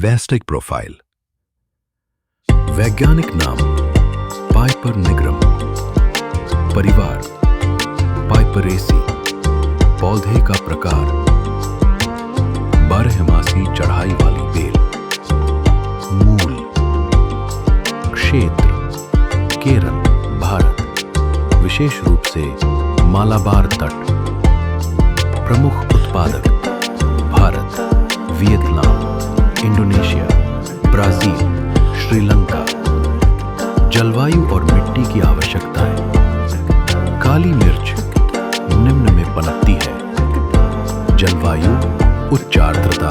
वेस्टिक profile. वैज्ञानिक नाम Piper nigrum. परिवार पाइपरेसी। पौधे का प्रकार बारहमासी चढ़ाई वाली बेल। मूल क्षेत्र केरल भारत, विशेष रूप से मालाबार तट। प्रमुख उत्पादक Bharat, Vietnam, Indonesia, Brazil, Sri Lanka. जलवायु और मिट्टी की आवश्यकताएं। काली मिर्च निम्न में पनपती है। जलवायु उच्च आर्द्रता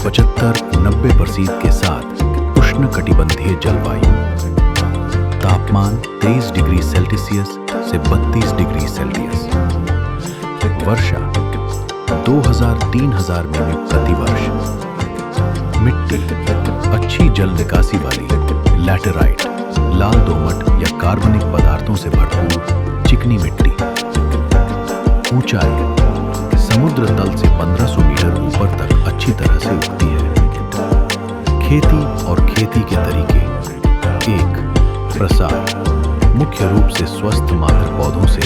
75-90% के साथ उष्णकटिबंधीय जलवायु। तापमान 23 डिग्री सेल्सियस से 32 डिग्री सेल्सियस। वर्षा 2000-3000 मिमी प्रति वर्ष। मिट्टी अच्छी जल निकासी वाली लैटेराइट, लाल दोमट या कार्बनिक पदार्थों से भरपूर चिकनी मिट्टी। ऊंचाई समुद्र तल से 1500 मीटर ऊपर तक अच्छी तरह से उगती है। खेती और खेती के तरीके। 1. प्रसार मुख्य रूप से स्वस्थ मात्र पौधों से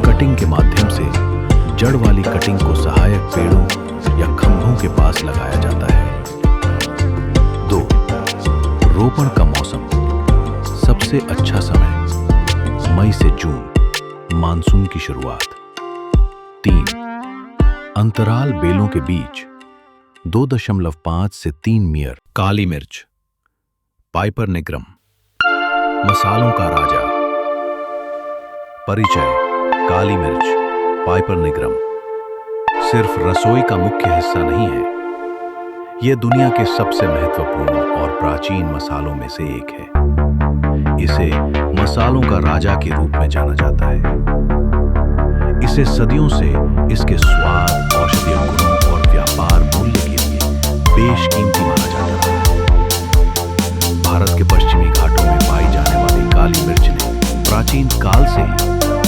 कटिंग के माध्यम से जड़ वाली कटिंग को सहायक पेड़ों या खंभों के पास लगाया जाता है। 2. रोपण का मौसम। सबसे अच्छा समय मई से जून, मानसून की शुरुआत। 3. अंतराल बेलों के बीच 2.5 से 3 मीटर। काली मिर्च पाइपर निग्रम, मसालों का राजा। परिचय। काली मिर्च पाइपर निग्रम सिर्फ रसोई का मुख्य हिस्सा नहीं है, यह दुनिया के सबसे महत्वपूर्ण और प्राचीन मसालों में से एक है। इसे मसालों का राजा के रूप में जाना जाता है। इसे सदियों से इसके स्वाद, औषधीय गुणों और व्यापार मूल्य के लिए बेशकीमती माना जाता है। भारत के पश्चिमी घाटों में पाई जाने वाली काली मिर्च ने प्राचीन काल से ही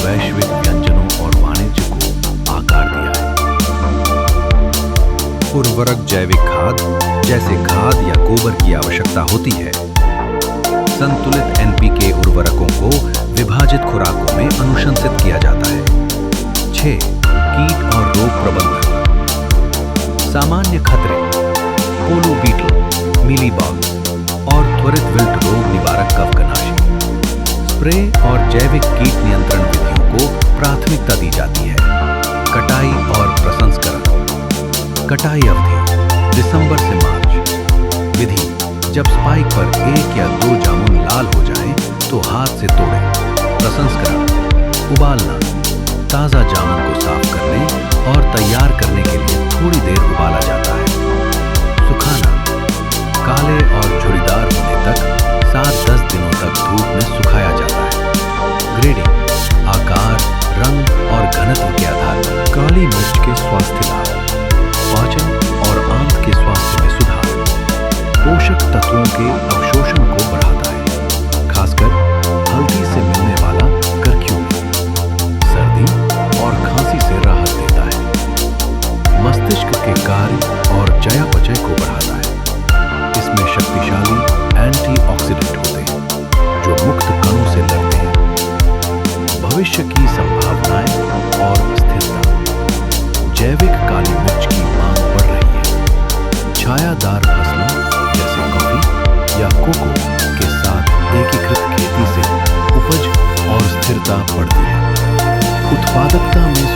वैश्विक व्यंजनों और वाणिज्य को आकार दिया है। उर्वरक जैविक खाद जैसे खाद या गोबर की आवश्यकता होती है। संतुलित एनपीके उर्वरकों को विभाजित खुराकों में अनुशंसित किया जाता है। 6. कीट और रोग प्रबंधन। सामान्य खतरे, पोलो बीटल, मीलीबग और त्वरित विल्ट रोग निवारक कवकनाशी। स्प्रे और जैविक कीट नियंत्रण विधियों को प्राथमिकता दी जाती है। कटाई और प्रसंस्करण। कटाई अवधि दिसंबर से मार्च। विधि: जब स्पाइक पर 1 या 2 जामुन लाल हो जाएं, तो हाथ से तोड़ें। प्रसंस्करण: उबालना। ताज़ा जामुन को साफ करने और तैयार करने के लिए थोड़ी देर उबाला जाता है। सुखाना: काले और झुर्रीदार होने तक 7-10 दिनों तक धूप में सुखाया जाता है। ग्रेडिंग: आकार, रंग और घनत्व के आधार पर। काली मिर्च के स्वास्थ्य लाभ: पाचन और आंत के स्वास्थ्य में सुधार, पोषक तत्वों के अवशोषण को बढ़ाता है, खासकर हल्दी से मिलने वाला करक्यूमिन। सर्दी और खांसी से राहत देता है। मस्तिष्क के कार्य और चयापचय को बढ़ाता है। इसमें शक्तिशाली एंटीऑक्सीडेंट होते हैं जो मुक्त कणों से लड़ते हैं। भविष्य की संभावनाएं और स्थिरता। जैविक काली मिर्च की मांग बढ़ रही है। छायादार फसलों जैसे कॉफी या कोको के साथ एकीकृत खेती से उपज और स्थिरता बढ़ती है। उत्पादकता में